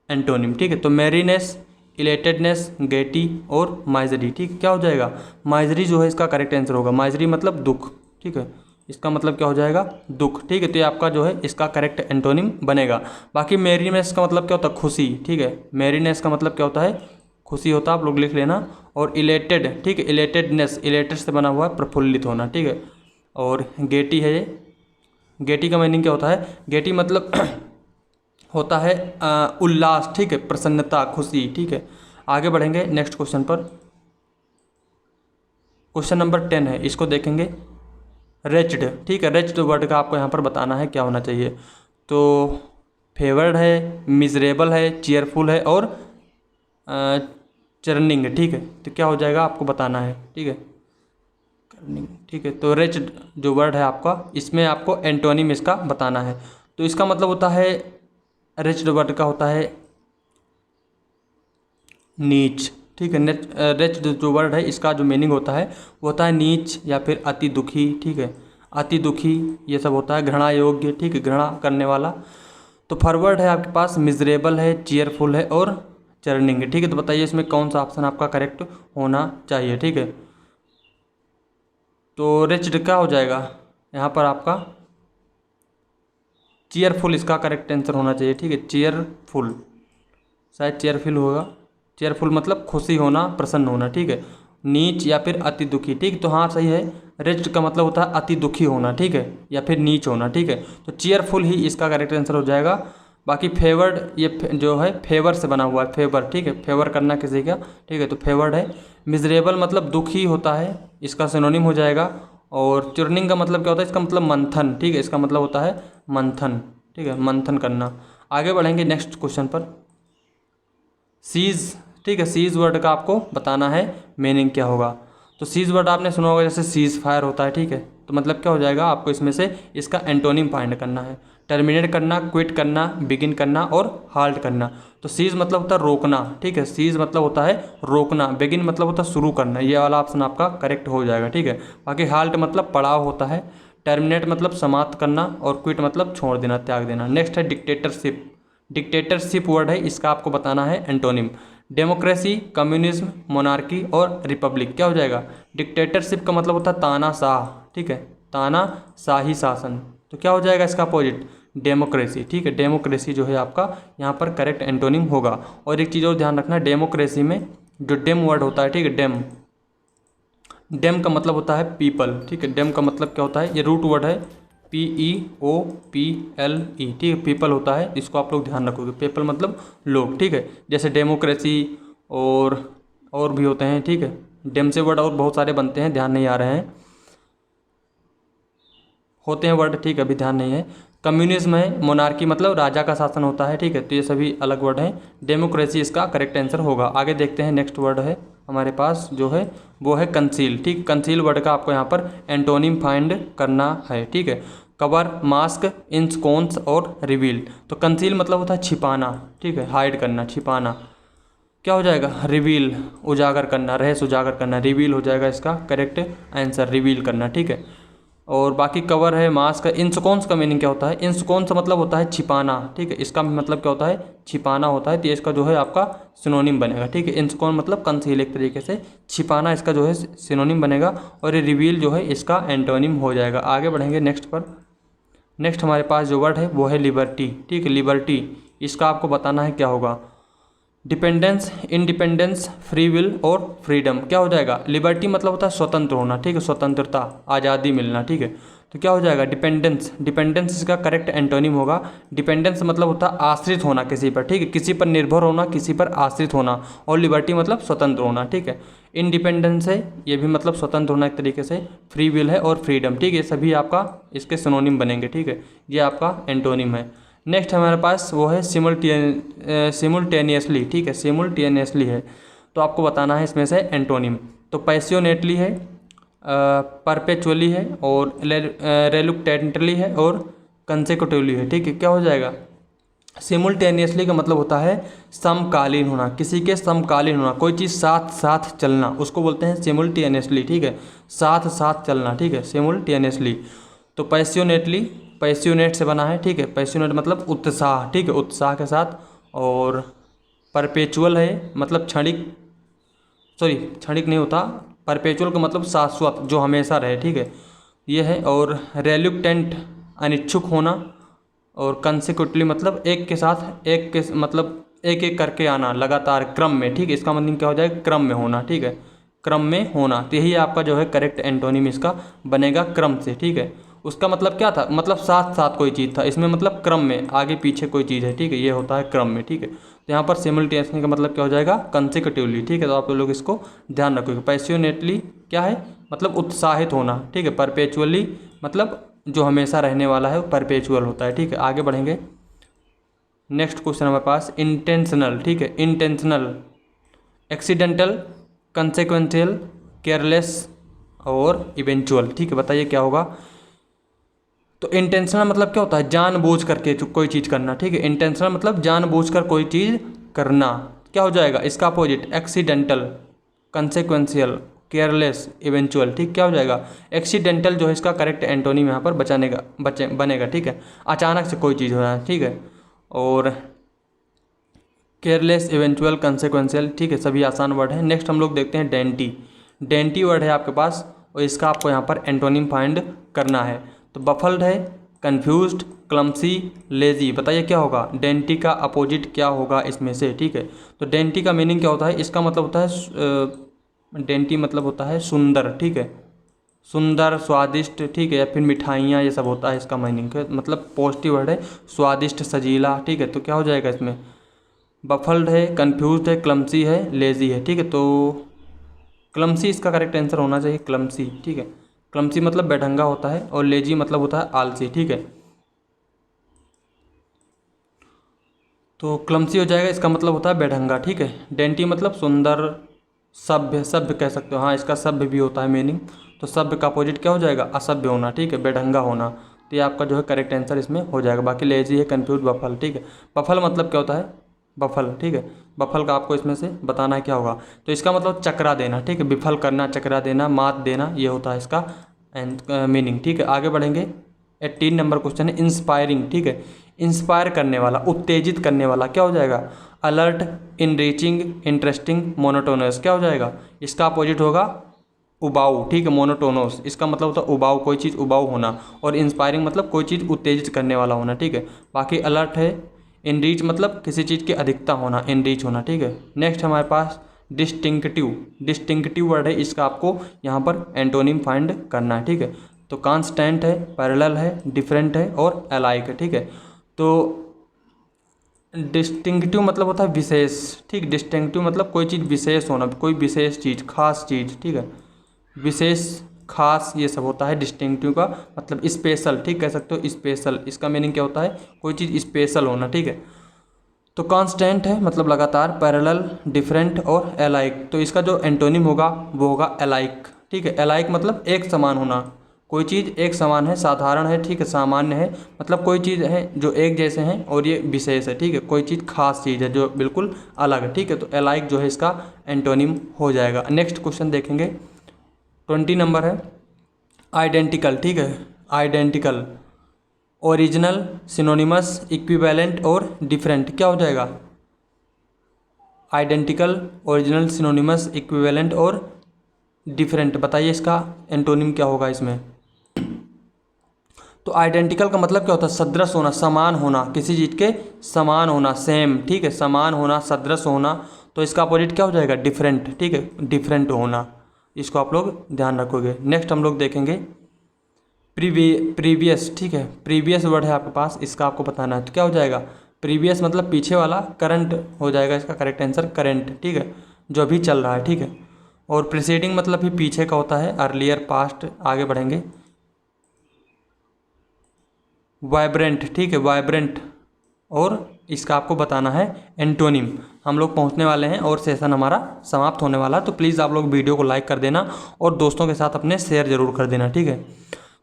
A: एंटोनिम, ठीक है। तो मैरीनेस, इलेटेडनेस, गेटी और माइजरी, ठीक है। क्या हो जाएगा, माइजरी जो है इसका करेक्ट आंसर होगा। माइजरी मतलब दुख, ठीक है, इसका मतलब क्या हो जाएगा, दुख, ठीक है। तो ये आपका जो है इसका करेक्ट एंटोनिम बनेगा। बाकी मैरीनेस का मतलब क्या होता है, खुशी, ठीक है। मैरीनेस का मतलब क्या होता है, खुशी होता है, आप लोग लिख लेना। और इलेटेड, ठीक है, इलेटेडनेस, इलेटेड से बना हुआ है, प्रफुल्लित होना, ठीक है। और गेटी है, गेटी का मीनिंग क्या होता है, गेटी मतलब होता है उल्लास, ठीक है, प्रसन्नता, खुशी, ठीक है। आगे बढ़ेंगे नेक्स्ट क्वेश्चन पर। क्वेश्चन नंबर 10 है, इसको देखेंगे। रेच्ड, ठीक है, रेच्ड वर्ड का आपको यहाँ पर बताना है क्या होना चाहिए। तो फेवर्ड है, मिजरेबल है, चीयरफुल है और चर्निंग है, ठीक है। तो क्या हो जाएगा आपको बताना है, ठीक है, ठीक है। तो रेच्ड जो वर्ड है आपका, इसमें आपको एंटोनिम इसका बताना है। तो इसका मतलब होता है, रेच्ड वर्ड का होता है नीच, ठीक है। रेच्ड जो वर्ड है इसका जो मीनिंग होता है वो होता है नीच या फिर अति दुखी, ठीक है, अति दुखी, ये सब होता है। घृणा योग्य, ठीक है, घृणा करने वाला। तो फॉरवर्ड है आपके पास, मिजरेबल है, चीयरफुल है और चर्निंग है, ठीक है। तो बताइए इसमें कौन सा ऑप्शन आपका करेक्ट होना चाहिए, ठीक है। तो रेच्ड क्या हो जाएगा यहाँ पर आपका, चीयरफुल इसका करेक्ट आंसर होना चाहिए, ठीक है, चीयरफुल, शायद चेयरफुल होगा। चेयरफुल मतलब खुशी होना, प्रसन्न होना, ठीक है। नीच या फिर अति दुखी, ठीक। तो हाँ सही है, रिच्ड का मतलब होता है अति दुखी होना, ठीक है, या फिर नीच होना, ठीक है। तो चीयरफुल ही इसका करेक्ट आंसर हो जाएगा। बाकी फेवर्ड ये जो है फेवर से बना हुआ है, फेवर, ठीक है, फेवर करना किसी का, ठीक है, तो फेवर्ड है। मिजरेबल मतलब दुखी होता है, इसका सिनोनिम हो जाएगा। और चुर्निंग का मतलब क्या होता है, इसका मतलब मंथन, ठीक है, इसका मतलब होता है मंथन, ठीक है, मंथन करना। आगे बढ़ेंगे नेक्स्ट क्वेश्चन पर। सीज, ठीक है, सीज वर्ड का आपको बताना है मीनिंग क्या होगा। तो सीज वर्ड आपने सुना होगा, जैसे सीज फायर होता है, ठीक है, तो मतलब क्या हो जाएगा, आपको इसमें से इसका एंटोनिम फाइंड करना है। टर्मिनेट करना, क्विट करना, बिगिन करना और हाल्ट करना। तो सीज मतलब होता है रोकना, ठीक है, सीज मतलब होता है रोकना, बिगिन मतलब होता है शुरू करना, ये वाला ऑप्शन आपका करेक्ट हो जाएगा, ठीक है। बाकी हाल्ट मतलब पड़ाव होता है, टर्मिनेट मतलब समाप्त करना और क्विट मतलब छोड़ देना, त्याग देना। नेक्स्ट है डिक्टेटरशिप। डिक्टेटरशिप वर्ड है, इसका आपको बताना है एंटोनिम। डेमोक्रेसी, कम्युनिज्म, मोनार्की और रिपब्लिक, क्या हो जाएगा। डिक्टेटरशिप का मतलब होता है तानाशाह, ठीक है, तानाशाही शासन, तो क्या हो जाएगा इसका अपोजिट, डेमोक्रेसी, ठीक है। डेमोक्रेसी जो है आपका यहाँ पर करेक्ट एंटोनिम होगा। और एक चीज़ और ध्यान रखना, डेमोक्रेसी में जो डेम वर्ड होता है, ठीक है, डेम, डेम का मतलब होता है पीपल, ठीक है। डेम का मतलब क्या होता है, ये रूट वर्ड है, PEOPLE, ठीक है, पीपल होता है, इसको आप लोग ध्यान रखोगे। पीपल मतलब लोग, ठीक है। जैसे डेमोक्रेसी और भी होते हैं, ठीक है, डेम से वर्ड और बहुत सारे बनते हैं, ध्यान नहीं आ रहे हैं, होते हैं वर्ड, ठीक है, अभी ध्यान नहीं है। कम्युनिज्म है, मोनार्की मतलब राजा का शासन होता है, ठीक है, तो ये सभी अलग वर्ड हैं। डेमोक्रेसी इसका करेक्ट आंसर होगा। आगे देखते हैं, नेक्स्ट वर्ड है हमारे पास जो है वो है कंसील, ठीक। कंसील वर्ड का आपको यहाँ पर एंटोनिम फाइंड करना है, ठीक है। कवर, मास्क, इंस्कोन्स और रिवील। तो कंसील मतलब होता है छिपाना, ठीक है, हाइड करना, छिपाना, क्या हो जाएगा, रिवील, उजागर करना, रहस्य उजागर करना, रिवील हो जाएगा इसका करेक्ट आंसर, रिवील करना, ठीक है। और बाकी कवर है, मास्क है। इंस्कोन्स का मीनिंग क्या होता है, इंस्कोन्स मतलब होता है छिपाना, ठीक है, इसका मतलब क्या होता है, छिपाना होता है, तो इसका जो है आपका सिनोनिम बनेगा, ठीक है। इंस्कोन मतलब कंसील, एक तरीके से छिपाना, इसका जो है सिनोनिम बनेगा। और ये रिवील जो है इसका एंटोनिम हो जाएगा। आगे बढ़ेंगे नेक्स्ट पर। नेक्स्ट हमारे पास जो वर्ड है वो है लिबर्टी, ठीक है, लिबर्टी, इसका आपको बताना है क्या होगा। डिपेंडेंस, इंडिपेंडेंस, फ्री विल और फ्रीडम, क्या हो जाएगा। लिबर्टी मतलब होता है स्वतंत्र होना, ठीक है, स्वतंत्रता, आज़ादी मिलना, ठीक है, तो क्या हो जाएगा डिपेंडेंस। डिपेंडेंस इसका करेक्ट एंटोनिम होगा। डिपेंडेंस मतलब होता है आश्रित होना किसी पर, ठीक है, किसी पर निर्भर होना, किसी पर आश्रित होना। और लिबर्टी मतलब स्वतंत्र होना, ठीक है। इंडिपेंडेंस है, ये भी मतलब स्वतंत्र होना एक तरीके से। फ्री विल है और फ्रीडम, ठीक है, सभी आपका इसके सिनोनिम बनेंगे, ठीक है, ये आपका एंटोनिम है। नेक्स्ट हमारे पास वो है सिमुल्टेनियसली, ठीक है, सिमुल्टेनियसली है, तो आपको बताना है इसमें से एंटोनिम। तो पैसियोनेटली है, परपेचुअली है और रेलुक्टेंटली है और कंसेक्यूटिवली है, ठीक है, क्या हो जाएगा। सिमुल्टेनियसली का मतलब होता है समकालीन होना, किसी के समकालीन होना, कोई चीज़ साथ साथ चलना, उसको बोलते हैं सिमुल्टेनियसली, ठीक है, साथ साथ चलना, ठीक है, सिमुल्टेनियसली। तो पैसियोनेटली, पैसियोनेट से बना है, ठीक है, पैसियोनेट मतलब उत्साह, ठीक है, उत्साह के साथ। और परपेचुअल है मतलब क्षणिक, सॉरी क्षणिक नहीं होता, परपेचुअल का मतलब शाश्वत, जो हमेशा रहे, ठीक है, ये है। और रेल्युक्टेंट अनिच्छुक होना। और कंसेक्यूटिवली मतलब एक के साथ, एक के मतलब एक एक करके आना, लगातार क्रम में, ठीक है, इसका मतलब क्या हो जाएगा, क्रम में होना, ठीक है, क्रम में होना। तो यही आपका जो है करेक्ट एंटोनिम इसका बनेगा, क्रम से, ठीक है। उसका मतलब क्या था, मतलब साथ साथ कोई चीज़ था, इसमें मतलब क्रम में, आगे पीछे कोई चीज़ है, ठीक है, ये होता है क्रम में, ठीक है। तो यहाँ पर सिमुल्टेनियसली का मतलब क्या हो जाएगा, कंसेक्यूटिवली, ठीक है, तो आप लोग इसको ध्यान रखोगे। पैसियोनेटली क्या है, मतलब उत्साहित होना, ठीक है। परपेचुअली मतलब जो हमेशा रहने वाला है वो परपेचुअल होता है, ठीक है। आगे बढ़ेंगे, नेक्स्ट क्वेश्चन हमारे पास इंटेंशनल, ठीक है, इंटेंशनल, एक्सीडेंटल, कंसेक्वेंशियल, केयरलेस और इवेंचुअल, ठीक है, बताइए क्या होगा। तो इंटेंशनल मतलब क्या होता है, जानबूझ करके कोई चीज़ करना, ठीक है, इंटेंशनल मतलब जानबूझकर कोई चीज़ करना, क्या हो जाएगा इसका अपोजिट, एक्सीडेंटल, कंसेक्वेंशियल, केयरलेस, इवेंचुअल, ठीक, क्या हो जाएगा। एक्सीडेंटल जो है इसका करेक्ट एंटोनिम यहाँ पर बनेगा, ठीक है, अचानक से कोई चीज़ हो रहा है, ठीक है। और केयरलेस, इवेंचुअल, कंसेक्वेंशियल, ठीक है, सभी आसान वर्ड है। नेक्स्ट हम लोग देखते हैं डेंटी। डेंटी वर्ड है आपके पास और इसका आपको यहाँ पर एंटोनिम फाइंड करना है। तो बफल्ड है, कन्फ्यूज्ड, क्लमसी, लेजी, बताइए क्या होगा, डेंटी का अपोजिट क्या होगा इसमें से, ठीक है। तो डेंटी का मीनिंग क्या होता है, इसका मतलब होता है डेंटी मतलब होता है सुंदर, ठीक है, सुंदर, स्वादिष्ट, ठीक है, या फिर मिठाइयाँ, ये सब होता है इसका मीनिंग, मतलब पॉजिटिव वर्ड है, स्वादिष्ट, सजीला, ठीक है। तो क्या हो जाएगा इसमें, बफल्ड है, कंफ्यूज्ड है, क्लमसी है, लेजी है, ठीक है। तो क्लमसी इसका करेक्ट आंसर होना चाहिए, क्लमसी, ठीक है। क्लमसी मतलब बेढंगा होता है और लेजी मतलब होता है आलसी, ठीक है। तो क्लमसी हो जाएगा, इसका मतलब होता है बेढंगा, ठीक है। डेंटी मतलब सुंदर, सभ्य, सभ्य कह सकते हो, हाँ इसका सभ्य भी होता है मीनिंग। तो सभ्य का अपोजिट क्या हो जाएगा, असभ्य होना, ठीक है, बेढंगा होना। तो ये आपका जो है करेक्ट आंसर इसमें हो जाएगा। बाकी लेजी है, कंफ्यूज, बफल, ठीक है। बफल मतलब क्या होता है, बफल, ठीक है। बफल का आपको इसमें से बताना है क्या होगा। तो इसका मतलब चकरा देना, ठीक है, विफल करना, चकरा देना, मात देना, ये होता है इसका मीनिंग, ठीक है। आगे बढ़ेंगे। 18 नंबर क्वेश्चन है इंस्पायरिंग, ठीक है। इंस्पायर करने वाला, उत्तेजित करने वाला क्या हो जाएगा, अलर्ट, इनरीचिंग, इंटरेस्टिंग, मोनोटोनस, क्या हो जाएगा, इसका अपोजिट होगा उबाऊ, ठीक है, मोनोटोनस, इसका मतलब होता है उबाऊ, कोई चीज़ उबाऊ होना। और इंस्पायरिंग मतलब कोई चीज़ उत्तेजित करने वाला होना, ठीक है। बाकी अलर्ट है, इनरीच मतलब किसी चीज़ की अधिकता होना, इनरीच होना, ठीक है। नेक्स्ट हमारे पास डिस्टिंक्टिव, डिस्टिंक्टिव वर्ड है, इसका आपको यहाँ पर एंटोनिम फाइंड करना है, ठीक है। तो कांस्टेंट है, पैरेलल है, डिफरेंट है और अलाइक है, ठीक है। तो डिस्टिंक्टिव मतलब होता है विशेष, ठीक, डिस्टिंक्टिव मतलब कोई चीज़ विशेष होना, कोई विशेष चीज़, खास चीज़, ठीक है, विशेष, खास, ये सब होता है डिस्टिंक्टिव का मतलब। स्पेशल, ठीक, कह सकते हो स्पेशल, इसका मीनिंग क्या होता है, कोई चीज़ स्पेशल होना, ठीक है। तो कांस्टेंट है मतलब लगातार, पैरेलल, डिफरेंट और अलाइक। तो इसका जो एंटोनिम होगा वो होगा अलाइक, ठीक है। अलाइक मतलब एक समान होना, कोई चीज़ एक समान है, साधारण है, ठीक है, सामान्य है, मतलब कोई चीज़ है जो एक जैसे हैं और ये विशेष है, ठीक है, कोई चीज़ खास चीज़ है जो बिल्कुल अलग है, ठीक है। तो अलाइक जो है इसका एंटोनिम हो जाएगा। नेक्स्ट क्वेश्चन देखेंगे, 20 नंबर है आइडेंटिकल, ठीक है। आइडेंटिकल, ओरिजिनल, सिनोनिमस, इक्विवेलेंट और डिफरेंट, क्या हो जाएगा, आइडेंटिकल, ओरिजिनल, सिनोनिमस, इक्विवेलेंट और डिफरेंट। बताइए इसका एंटोनिम क्या होगा इसमें। तो आइडेंटिकल का मतलब क्या होता है, सदृश होना, समान होना, किसी चीज़ के समान होना, सेम, ठीक है, समान होना, सदृश होना। तो इसका अपोजिट क्या हो जाएगा, डिफरेंट, ठीक है, डिफरेंट होना। इसको आप लोग ध्यान रखोगे। नेक्स्ट हम लोग देखेंगे प्रीवियस, ठीक है, प्रीवियस वर्ड है आपके पास, इसका आपको बताना है। तो क्या हो जाएगा, प्रीवियस मतलब पीछे वाला, करंट हो जाएगा इसका करेक्ट आंसर, करंट, ठीक है, जो अभी चल रहा है, ठीक है। और प्रीसीडिंग मतलब भी पीछे का होता है, अर्लियर, पास्ट। आगे बढ़ेंगे, वाइब्रेंट, ठीक है, वाइब्रेंट, और इसका आपको बताना है एंटोनिम। हम लोग पहुंचने वाले हैं और सेशन हमारा समाप्त होने वाला है, तो प्लीज़ आप लोग वीडियो को लाइक कर देना और दोस्तों के साथ अपने शेयर जरूर कर देना, ठीक है।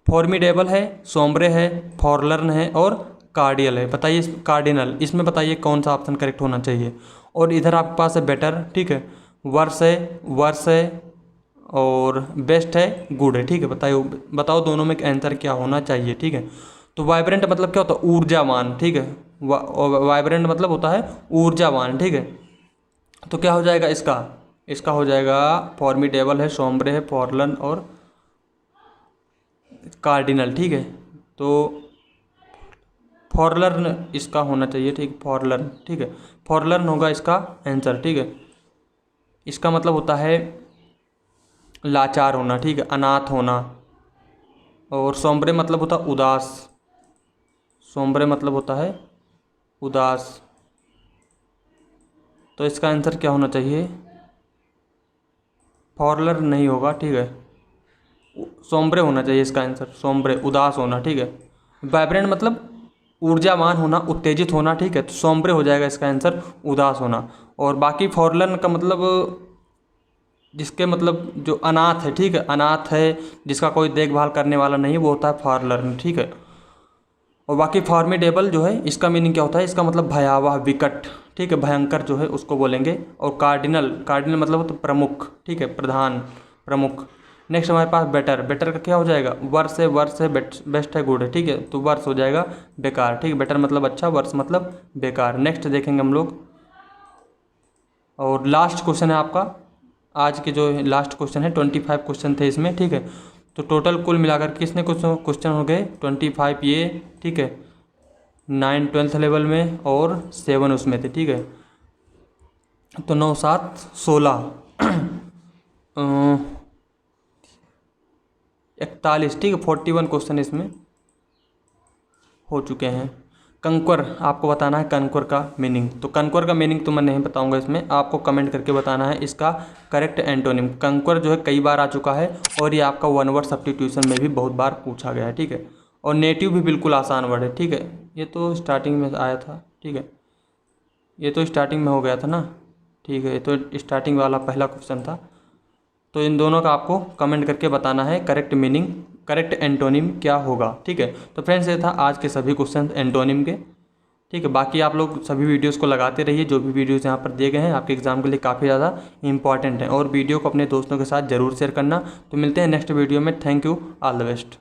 A: फॉर्मिडेबल है, सोम्ब्रे है, फॉरलर्न है और कार्डियल है। बताइए कार्डिनल, इसमें बताइए कौन सा ऑप्शन करेक्ट होना चाहिए। और इधर आपके पास है बेटर, ठीक है, वर्स है, वर्स है और बेस्ट है, गुड है, ठीक है। बताइए, बताओ दोनों में आंसर क्या होना चाहिए, ठीक है। तो वाइब्रेंट मतलब क्या होता है, ऊर्जावान, ठीक है, वाइब्रेंट मतलब होता है ऊर्जावान, ठीक है। तो क्या हो जाएगा इसका, इसका हो जाएगा फॉर्मिडेबल है, सोम्ब्रे है, फॉरलर्न और कार्डिनल, ठीक है। तो फॉरलर्न इसका होना चाहिए, ठीक, फॉरलर्न, ठीक है, फॉरलर्न होगा इसका आंसर, ठीक है। इसका मतलब होता है लाचार होना, ठीक है, अनाथ होना। और सोम्ब्रे मतलब होता है उदास, सोम्ब्रे मतलब होता है उदास। तो इसका आंसर क्या होना चाहिए, फॉरलर नहीं होगा, ठीक है, सोम्ब्रे होना चाहिए इसका आंसर, सोम्ब्रे, उदास होना, ठीक है। वाइब्रेंट मतलब ऊर्जावान होना, उत्तेजित होना, ठीक है, तो सोम्ब्रे हो जाएगा इसका आंसर, उदास होना। और बाकी फॉरलर्न का मतलब जिसके मतलब जो अनाथ है, ठीक है, अनाथ है, जिसका कोई देखभाल करने वाला नहीं, वो होता है फॉरलर्न, ठीक है। और बाकी फॉर्मिडेबल जो है इसका मीनिंग क्या होता है, इसका मतलब भयावह, विकट, ठीक है, भयंकर जो है उसको बोलेंगे। और कार्डिनल, कार्डिनल मतलब तो प्रमुख, ठीक है, प्रधान, प्रमुख। नेक्स्ट हमारे पास बेटर, बेटर का क्या हो जाएगा, वर्स है, वर्स है, बेस्ट है, गुड है, ठीक है। तो वर्स हो जाएगा बेकार, ठीक है, बेटर मतलब अच्छा, वर्स मतलब बेकार। नेक्स्ट देखेंगे हम लोग, और लास्ट क्वेश्चन है आपका आज के, जो लास्ट क्वेश्चन है, 25 क्वेश्चन थे इसमें, ठीक है। तो टोटल कुल मिलाकर कितने क्वेश्चन हो गए, 25 ये, ठीक है, 9 12th लेवल में और 7 उसमें थे, ठीक है। तो 9 7 16 41, ठीक है, 41 क्वेश्चन इसमें हो चुके हैं। कंकर, आपको बताना है कंकर का मीनिंग। तो कंकर का मीनिंग तो मैं नहीं बताऊंगा, इसमें आपको कमेंट करके बताना है इसका करेक्ट एंटोनिम। कंकर जो है कई बार आ चुका है और ये आपका वन वर्ड सब्स्टिट्यूशन में भी बहुत बार पूछा गया है, ठीक है। और नेटिव भी बिल्कुल आसान वर्ड है, ठीक है। ये तो स्टार्टिंग में आया था, ठीक है, ये तो स्टार्टिंग में हो गया था ना, ठीक है, ये तो स्टार्टिंग वाला पहला क्वेश्चन था। तो इन दोनों का आपको कमेंट करके बताना है करेक्ट मीनिंग, करेक्ट एंटोनिम क्या होगा, ठीक है। तो फ्रेंड्स ये था आज के सभी क्वेश्चन एंटोनिम के, ठीक है। बाकी आप लोग सभी वीडियोस को लगाते रहिए, जो भी वीडियोस यहाँ पर दिए गए हैं आपके एग्जाम के लिए काफ़ी ज़्यादा इंपॉर्टेंट हैं, और वीडियो को अपने दोस्तों के साथ ज़रूर शेयर करना। तो मिलते हैं नेक्स्ट वीडियो में। Thank you, all the best.